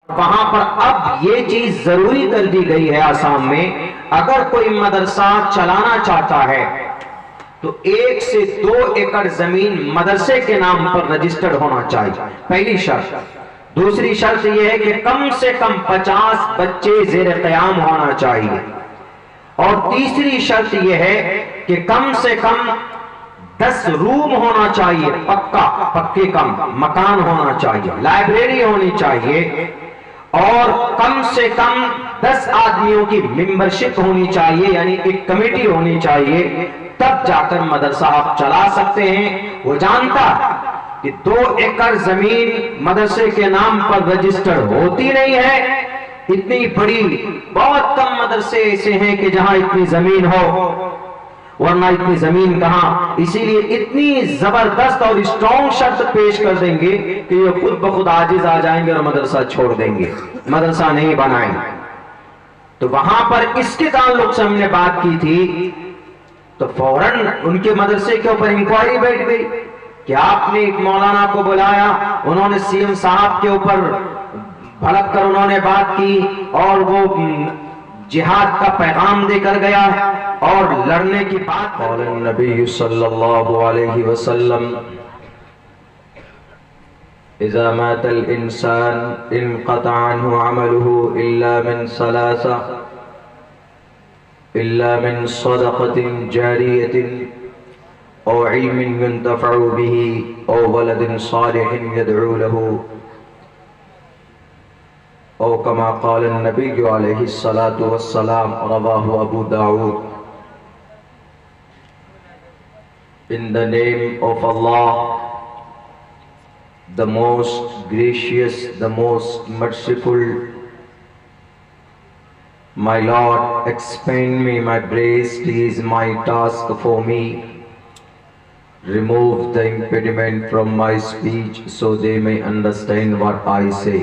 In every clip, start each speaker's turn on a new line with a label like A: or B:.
A: وہاں پر اب یہ چیز ضروری کر دی گئی ہے آسام میں، اگر کوئی مدرسہ چلانا چاہتا ہے تو 1 سے 2 ایکڑ زمین مدرسے کے نام پر رجسٹرڈ ہونا چاہیے، پہلی شرط۔ دوسری شرط یہ ہے کہ کم سے کم 50 بچے زیر قیام ہونا چاہیے، اور تیسری شرط یہ ہے کہ کم سے کم 10 روم ہونا چاہیے، پکے کم مکان ہونا چاہیے، لائبریری ہونی چاہیے، اور کم سے کم 10 آدمیوں کی ممبرشپ ہونی چاہیے، یعنی ایک کمیٹی ہونی چاہیے، تب جا کر مدرسہ آپ چلا سکتے ہیں۔ وہ جانتا کہ 2 ایکڑ زمین مدرسے کے نام پر رجسٹر ہوتی نہیں ہے، اتنی بڑی بہت کم مدرسے ایسے ہیں کہ جہاں اتنی زمین ہو، ورنہ اتنی زمین کہاں۔ اسی لیے اتنی زبردست اور اسٹرانگ شرط پیش کر دیں گے کہ یہ خود بخود عاجز آ جائیں گے اور مدرسہ چھوڑ دیں گے، مدرسہ نہیں بنائیں گے۔ تو وہاں پر اس کے تعلق سے ہم نے بات کی تھی، تو فوراً ان کے مدرسے کے اوپر انکوائری بیٹھ گئی کہ آپ نے ایک مولانا کو بلایا، انہوں نے سی ایم صاحب کے اوپر بھڑک کر انہوں نے بات کی، اور وہ جہاد کا پیغام دے کر گیا اور لڑنے کی بات۔ قال النبی صلی اللہ علیہ وسلم اذا مات الانسان انقطع عنه عمله الا من صدقة جارية او علم ينتفع به او ولد صالح يدعو له او كما قال النبي عليه الصلاة والسلام، رواه Abu Dawud۔ In the name of Allah, the most gracious, the most merciful, my Lord, expand me my breast, is my task for me. Remove the impediment from my speech so they may understand what I say.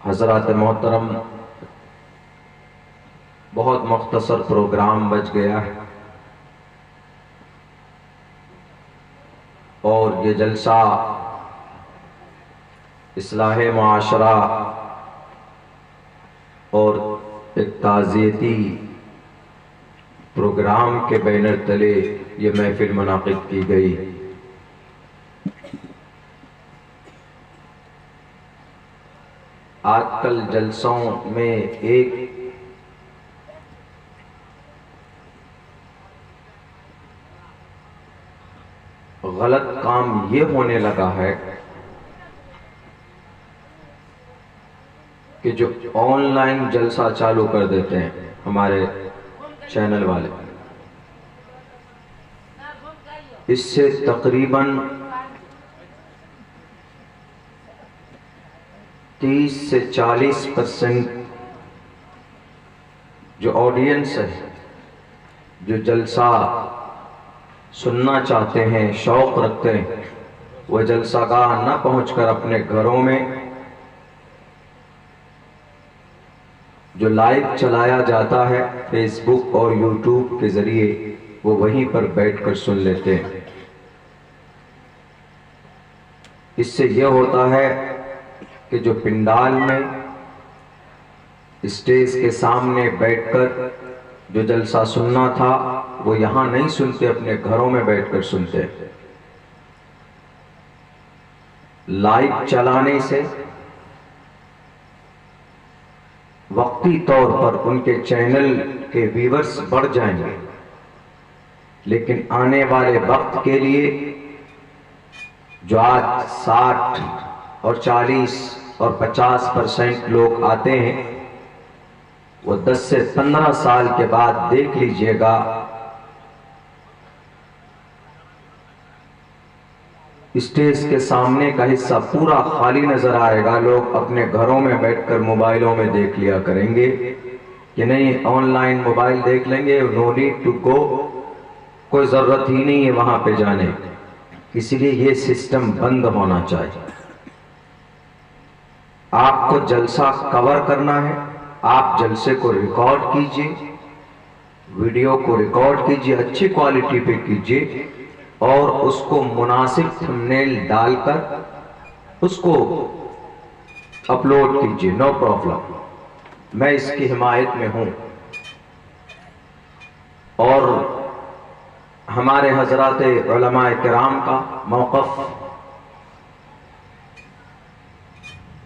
A: حضرات محترم، بہت مختصر programme بچ گیا ہے، اور یہ جلسہ اصلاح معاشرہ اور ایک تعزیتی پروگرام کے بینر تلے یہ محفل منعقد کی گئی۔ آج کل جلسوں میں ایک غلط کام یہ ہونے لگا ہے کہ جو آن لائن جلسہ چالو کر دیتے ہیں ہمارے چینل والے، اس سے تقریباً 30 سے 40% جو آڈینس ہے، جو جلسہ سننا چاہتے ہیں، شوق رکھتے ہیں، وہ جلسہ گاہ نہ پہنچ کر اپنے گھروں میں جو لائیو چلایا جاتا ہے فیس بک اور یوٹیوب کے ذریعے، وہ وہیں پر بیٹھ کر سن لیتے ہیں۔ اس سے یہ ہوتا ہے کہ جو پنڈال میں اسٹیج کے سامنے بیٹھ کر جو جلسہ سننا تھا وہ یہاں نہیں سنتے، اپنے گھروں میں بیٹھ کر سنتے۔ لائیو چلانے سے وقتی طور پر ان کے چینل کے ویورز بڑھ جائیں گے، لیکن آنے والے وقت کے لیے جو آج 60 اور 40 اور 50% لوگ آتے ہیں، وہ 10 سے 15 سال کے بعد دیکھ لیجئے گا اسٹیج کے سامنے کا حصہ پورا خالی نظر آئے گا۔ لوگ اپنے گھروں میں بیٹھ کر موبائلوں میں دیکھ لیا کریں گے کہ نہیں، آن لائن موبائل دیکھ لیں گے، نو نیڈ ٹو گو، کوئی ضرورت ہی نہیں ہے وہاں پہ جانے۔ اسی لیے یہ سسٹم بند ہونا چاہیے۔ آپ کو جلسہ کور کرنا ہے، آپ جلسے کو ریکارڈ کیجئے، ویڈیو کو ریکارڈ کیجئے، اچھی کوالٹی پہ کیجئے اور اس کو مناسب تھمبنیل ڈال کر اس کو اپلوڈ کیجئے، نو پرابلم، میں اس کی حمایت میں ہوں۔ اور ہمارے حضرات علماء کرام کا موقف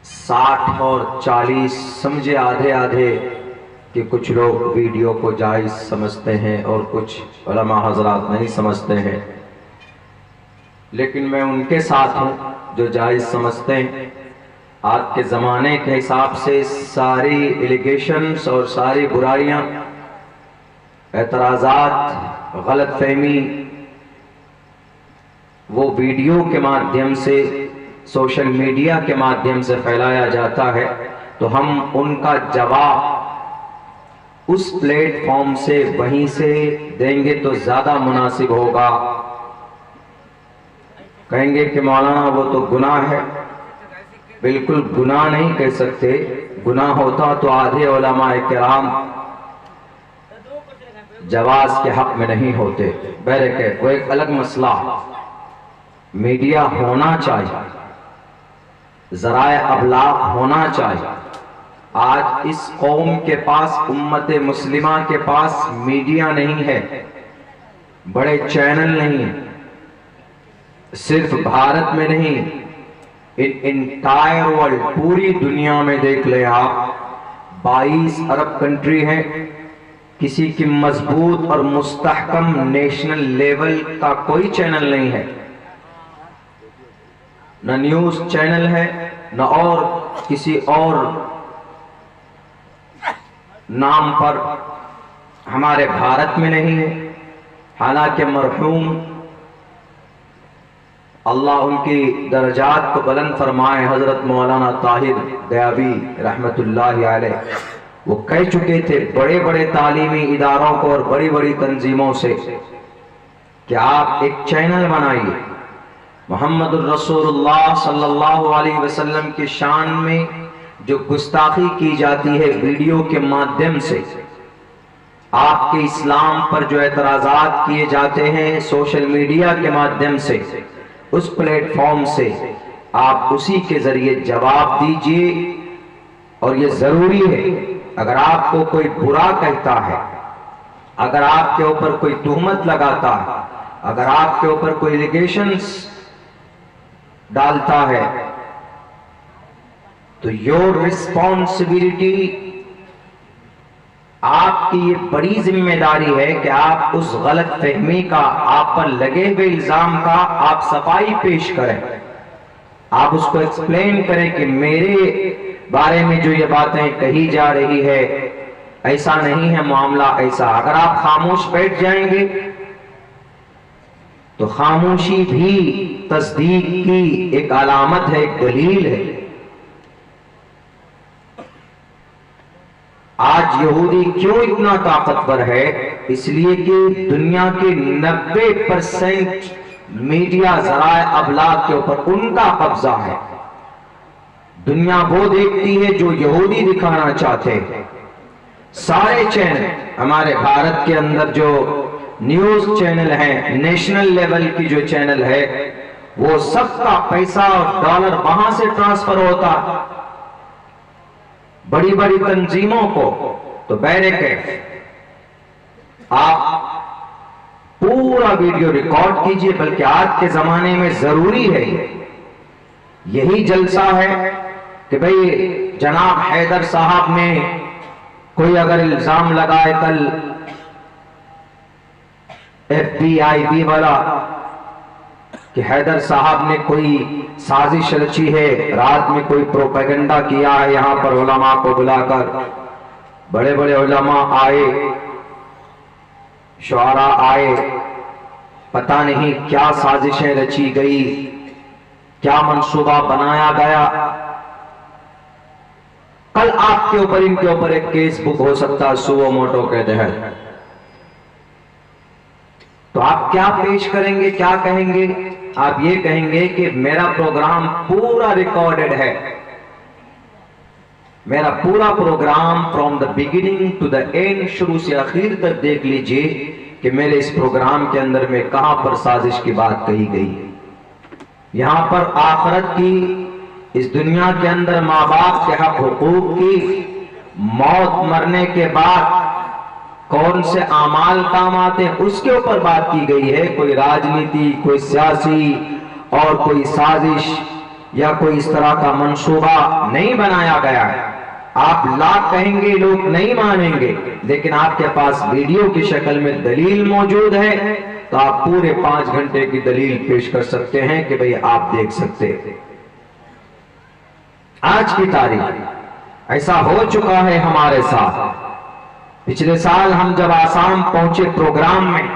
A: 60 اور 40 سمجھے آدھے آدھے کہ کچھ لوگ ویڈیو کو جائز سمجھتے ہیں اور کچھ علماء حضرات نہیں سمجھتے ہیں، لیکن میں ان کے ساتھ ہوں جو جائز سمجھتے ہیں۔ آج کے زمانے کے حساب سے ساری ایلیگیشنز اور ساری برائیاں، اعتراضات، غلط فہمی وہ ویڈیو کے مادھیم سے، سوشل میڈیا کے مادھیم سے پھیلایا جاتا ہے، تو ہم ان کا جواب اس پلیٹ فارم سے وہیں سے دیں گے تو زیادہ مناسب ہوگا۔ کہیں گے کہ مولانا وہ تو گناہ ہے، بالکل گناہ نہیں کہہ سکتے، گناہ ہوتا تو آدھے علماء کرام جواز کے حق میں نہیں ہوتے۔ بہرکیف وہ ایک الگ مسئلہ، میڈیا ہونا چاہیے، ذرائع ابلاغ ہونا چاہیے۔ آج اس قوم کے پاس، امت مسلمہ کے پاس میڈیا نہیں ہے، بڑے چینل نہیں ہیں، صرف بھارت میں نہیں، انٹائر ورلڈ، پوری دنیا میں دیکھ لیں آپ، 22 ارب کنٹری ہیں، کسی کی مضبوط اور مستحکم نیشنل لیول کا کوئی چینل نہیں ہے، نہ نیوز چینل ہے، نہ اور کسی اور نام پر ہمارے بھارت میں نہیں ہے۔ حالانکہ مرحوم اللہ ان کی درجات کو بلند فرمائے، حضرت مولانا طاہر دیاوی رحمت اللہ علیہ، وہ کہہ چکے تھے بڑے بڑے تعلیمی اداروں کو اور بڑی بڑی تنظیموں سے کہ آپ ایک چینل بنائیے، محمد الرسول اللہ صلی اللہ علیہ وسلم کی شان میں جو گستاخی کی جاتی ہے ویڈیو کے مادھیم سے، آپ کے اسلام پر جو اعتراضات کیے جاتے ہیں سوشل میڈیا کے مادھیم سے، اس پلیٹ فارم سے آپ اسی کے ذریعے جواب دیجئے۔ اور یہ ضروری ہے، اگر آپ کو کوئی برا کہتا ہے، اگر آپ کے اوپر کوئی تہمت لگاتا ہے، اگر آپ کے اوپر کوئی ایلیگیشنز ڈالتا ہے، تو your responsibility، آپ کی یہ بڑی ذمہ داری ہے کہ آپ اس غلط فہمی کا، آپ پر لگے ہوئے الزام کا آپ صفائی پیش کریں، آپ اس کو ایکسپلین کریں کہ میرے بارے میں جو یہ باتیں کہی جا رہی ہے ایسا نہیں ہے، معاملہ ایسا۔ اگر آپ خاموش بیٹھ جائیں گے تو خاموشی بھی تصدیق کی ایک علامت ہے، ایک دلیل ہے۔ آج یہودی کیوں اتنا طاقتور ہے؟ اس لیے کہ دنیا کے 90% میڈیا ذرائع ابلاغ کے اوپر ان کا قبضہ ہے۔ دنیا وہ دیکھتی ہے جو یہودی دکھانا چاہتے ہیں۔ سارے چینل ہمارے بھارت کے اندر جو نیوز چینل ہیں، نیشنل لیول کی جو چینل ہے، وہ سب کا پیسہ اور ڈالر وہاں سے ٹرانسفر ہوتا بڑی بڑی تنظیموں کو۔ تو بہرکیف آپ پورا ویڈیو ریکارڈ کیجئے، بلکہ آج کے زمانے میں ضروری ہے، یہی جلسہ ہے کہ بھئی جناب حیدر صاحب نے کوئی اگر الزام لگائے کل FBI والا کہ حیدر صاحب نے کوئی سازش رچی ہے، رات میں کوئی پروپیگنڈا کیا ہے، یہاں پر علماء کو بلا کر بڑے بڑے علماء آئے، شعراء آئے، پتہ نہیں کیا سازشیں رچی گئی، کیا منصوبہ بنایا گیا۔ کل آپ کے اوپر، ان کے اوپر ایک کیس بک ہو سکتا سو موٹو کے تحت، تو آپ کیا پیش کریں گے، کیا کہیں گے؟ آپ یہ کہیں گے کہ میرا پروگرام پورا ریکارڈڈ ہے، میرا پورا program from the beginning to the end, شروع سے آخر تک دیکھ لیجئے کہ میرے اس پروگرام کے اندر میں کہاں پر سازش کی بات کہی گئی ہے۔ یہاں پر آخرت کی، اس دنیا کے اندر ماں باپ کے حق حقوق کی، موت مرنے کے بعد کون سے اعمال کام آتے ہیں اس کے اوپر بات کی گئی ہے۔ کوئی راجنیتی، کوئی سیاسی اور کوئی سازش یا کوئی اس طرح کا منصوبہ نہیں بنایا گیا ہے۔ آپ لاکھ کہیں گے لوگ نہیں مانیں گے، لیکن آپ کے پاس ویڈیو کی شکل میں دلیل موجود ہے تو آپ پورے 5 گھنٹے کی دلیل پیش کر سکتے ہیں کہ بھئی آپ دیکھ سکتے ہیں۔ آج کی تاریخ ایسا ہو چکا ہے ہمارے ساتھ۔ پچھلے سال ہم جب آسام پہنچے پروگرام میں،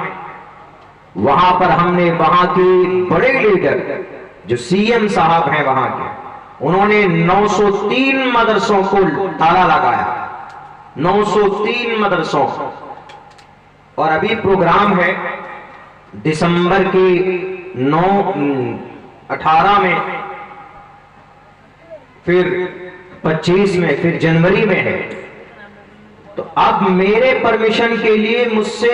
A: وہاں پر ہم نے وہاں کی بڑے لیڈر جو سی ایم صاحب ہیں وہاں کے، انہوں نے 903 مدرسوں کو تالا لگایا، 903 مدرسوں کو۔ اور ابھی پروگرام ہے دسمبر کی 18 میں، پھر 25 میں، پھر جنوری میں ہے۔ تو اب میرے پرمیشن کے لیے مجھ سے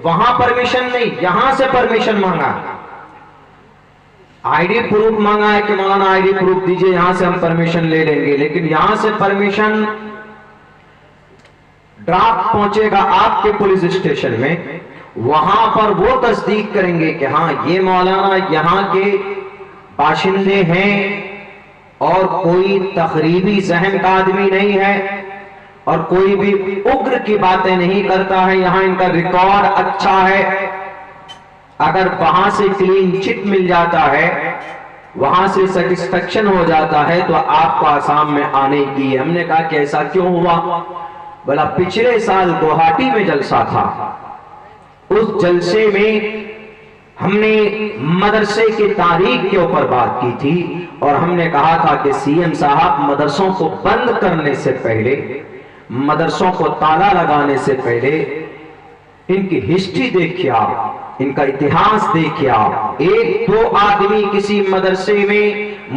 A: وہاں پرمیشن نہیں، یہاں سے پرمیشن مانگا، آئی ڈی پروف مانگا ہے کہ مولانا آئی ڈی پروف دیجئے، یہاں سے ہم پرمیشن لے لیں گے، لیکن یہاں سے پرمیشن ڈرافٹ پہنچے گا آپ کے پولیس اسٹیشن میں، وہاں پر وہ تصدیق کریں گے کہ ہاں یہ مولانا یہاں کے باشندے ہیں اور کوئی تخریبی ذہن کا آدمی نہیں ہے اور کوئی بھی اگر کی باتیں نہیں کرتا ہے، یہاں ان کا ریکارڈ اچھا ہے۔ اگر وہاں سے کلین چٹ مل جاتا ہے، وہاں سے سیٹسفیکشن ہو جاتا ہے تو آپ کو آسام میں آنے کی۔ ہم نے کہا کہ ایسا کیوں ہوا؟ بلا پچھلے سال گوہاٹی میں جلسہ تھا، اس جلسے میں ہم نے مدرسے کی تاریخ کے اوپر بات کی تھی اور ہم نے کہا تھا کہ سی ایم صاحب مدرسوں کو بند کرنے سے پہلے، مدرسوں کو تالا لگانے سے پہلے ان کی ہسٹری دیکھیں آپ، ان کا اتہاس دیکھیں آپ۔ 1-2 آدمی کسی مدرسے میں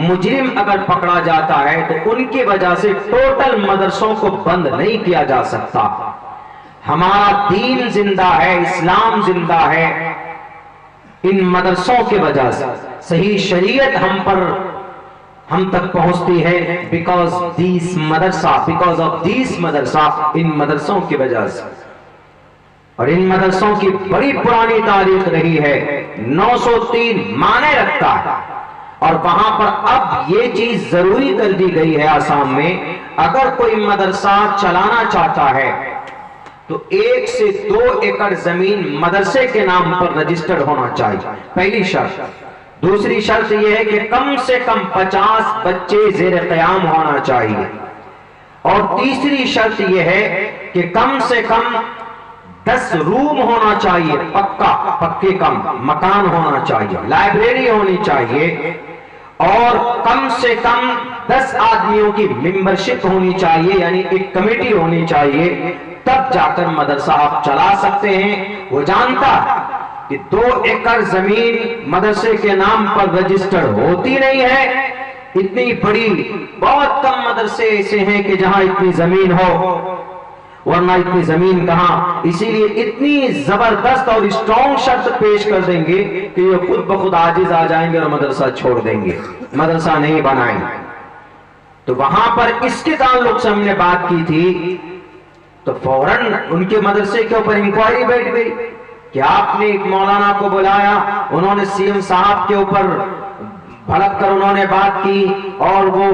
A: مجرم اگر پکڑا جاتا ہے تو ان کی وجہ سے ٹوٹل مدرسوں کو بند نہیں کیا جا سکتا۔ ہمارا دین زندہ ہے، اسلام زندہ ہے ان مدرسوں کی وجہ سے۔ صحیح شریعت ہم تک پہنچتی ہے because of these مدرسہ، ان مدرسوں کی وجہ سے۔ اور ان مدرسوں کی بڑی پرانی تاریخ رہی ہے، 903 معنی رکھتا ہے۔ اور وہاں پر اب یہ چیز ضروری کر دی گئی ہے آسام میں، اگر کوئی مدرسہ چلانا چاہتا ہے تو 1 سے 2 ایکڑ زمین مدرسے کے نام پر رجسٹرڈ ہونا چاہیے، پہلی شرط۔ دوسری شرط یہ ہے کہ کم سے کم 50 بچے زیر قیام ہونا چاہیے، اور تیسری شرط یہ ہے کہ کم سے کم 10 روم ہونا چاہیے، پکے کم مکان ہونا چاہیے، لائبریری ہونی چاہیے، اور کم سے کم 10 آدمیوں کی ممبرشپ ہونی چاہیے، یعنی ایک کمیٹی ہونی چاہیے، تب جا کر مدرسہ آپ چلا سکتے ہیں۔ وہ جانتا کہ 2 ایکڑ زمین مدرسے کے نام پر رجسٹرڈ ہوتی نہیں ہے، اتنی بڑی بہت کم مدرسے ایسے ہیں کہ جہاں اتنی زمین ہو، ورنہ اتنی زمین کہاں۔ اسی لیے اتنی زبردست اور اسٹرانگ شرط پیش کر دیں گے کہ یہ خود بخود عاجز آ جائیں گے اور مدرسہ چھوڑ دیں گے، مدرسہ نہیں بنائیں گے۔ تو وہاں پر اس کے تعلق سے ہم نے بات کی تھی تو فوراً ان کے مدرسے کے اوپر انکوائری بیٹھ گئی کہ آپ نے ایک مولانا کو بلایا، انہوں نے سی ایم صاحب کے اوپر بھڑک کر انہوں نے بات کی اور وہ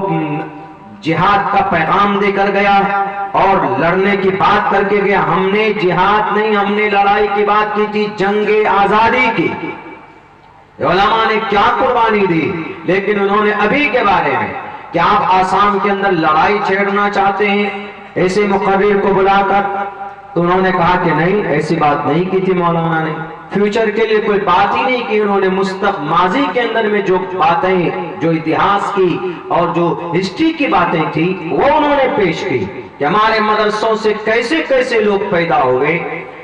A: جہاد کا پیغام دے کر گیا اور لڑنے کی بات کر کے گیا۔ ہم نے جہاد نہیں، ہم نے لڑائی کی بات کی تھی، جنگ آزادی کی۔ علماء نے کیا قربانی دی، لیکن انہوں نے ابھی کے بارے میں کہ آپ آسام کے اندر لڑائی چھیڑنا چاہتے ہیں ایسے مقرر کو بلا کر، تو انہوں نے کہا کہ نہیں، ایسی بات نہیں کی تھی مولانا نے، فیوچر کے لیے کوئی بات ہی نہیں کی۔ انہوں نے ماضی کے اندر میں جو باتیں، جو اتہاس کی اور جو ہسٹری کی باتیں تھی وہ انہوں نے پیش کی کہ ہمارے مدرسوں سے کیسے کیسے لوگ پیدا ہوئے،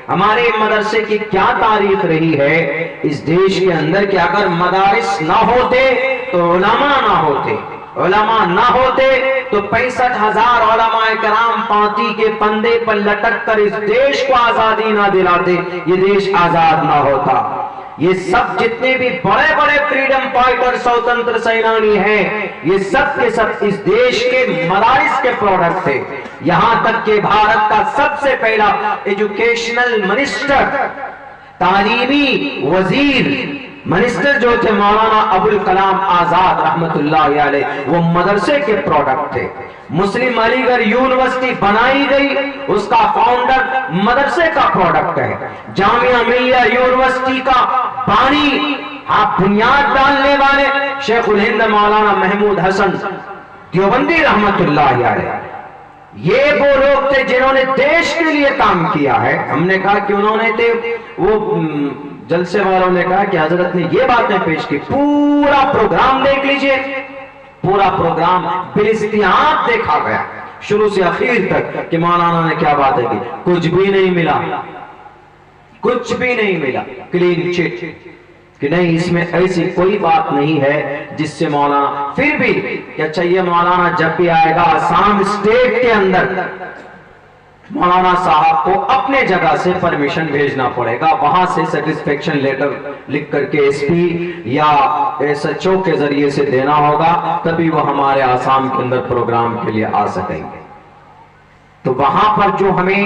A: ہمارے مدرسے کی کیا تاریخ رہی ہے اس دیش کے اندر، کہ اگر مدارس نہ ہوتے تو علماء نہ ہوتے، علماء نہ ہوتے تو 65,000 علماء کرام پانتی کے پندے پر لٹک کر اس دیش کو آزادی نہ دلاتے، یہ دیش آزاد نہ ہوتا۔ یہ سب جتنے بھی بڑے بڑے فریڈم فائٹر سوتنتر سینانی ہیں، یہ سب کے سب اس دیش کے مدارس کے پروڈکٹ تھے۔ یہاں تک کہ بھارت کا سب سے پہلا ایجوکیشنل منسٹر، تعلیمی وزیر منسٹر جو تھے مولانا ابوالکلام آزاد رحمت اللہ علیہ، وہ مدرسے کے پروڈکٹ تھے۔ مسلم علی گڑھ یونیورسٹی بنائی گئی، اس کا فاؤنڈر مدرسے کا پروڈکٹ ہے۔ جامعہ ملیہ یونیورسٹی کا بانی، بنیاد ڈالنے والے شیخ الہند مولانا محمود حسن دیوبندی رحمت اللہ علیہ، یہ وہ لوگ تھے جنہوں نے دیش کے لیے کام کیا ہے۔ ہم نے کہا کہ انہوں نے تھے، وہ جلسے والوں نے کہا کہ حضرت نے یہ باتیں پیش کی، پورا پروگرام دیکھ لیجئے، پورا پروگرام بالاستعانت دیکھا گیا شروع سے اخیر تک کہ مولانا نے کیا باتیں کی۔ کچھ بھی نہیں ملا، کچھ بھی نہیں ملا، کلین چٹ کہ نہیں اس میں ایسی کوئی بات نہیں ہے جس سے مولانا پھر بھی کہ اچھا یہ مولانا جب بھی آئے گا آسام اسٹیٹ کے اندر مولانا صاحب کو اپنے جگہ سے پرمیشن بھیجنا پڑے گا، وہاں سے سیٹسفیکشن لیٹر لکھ کر کے ایس پی یا ایس ایچ او کے ذریعے سے دینا ہوگا، تبھی وہ ہمارے آسام کے اندر پروگرام کے لیے آ سکیں گے۔ تو وہاں پر جو ہمیں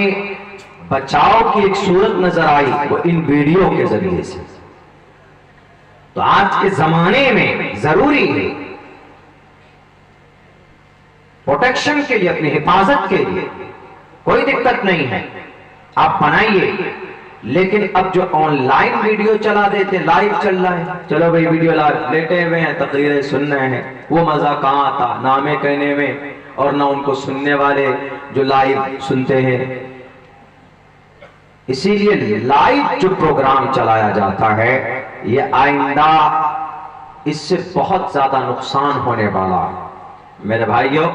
A: بچاؤ کی ایک صورت نظر آئی وہ ان ویڈیو کے ذریعے سے۔ تو آج کے زمانے میں ضروری ہے پروٹیکشن کے لیے، اپنی حفاظت کے لیے کوئی دقت نہیں ہے، آپ بنائیے، لیکن اب جو آن لائن ویڈیو چلا دیتے، لائیو چل رہا ہے، چلو بھئی ویڈیو لائیو، لیٹے ہوئے ہیں تقریریں سن رہے ہیں، وہ مزہ کہاں آتا نامے کہنے میں، اور نہ ان کو سننے والے جو لائیو سنتے ہیں۔ اسی لیے لائیو جو پروگرام چلایا جاتا ہے یہ آئندہ اس سے بہت زیادہ نقصان ہونے والا ہے میرے بھائیوں۔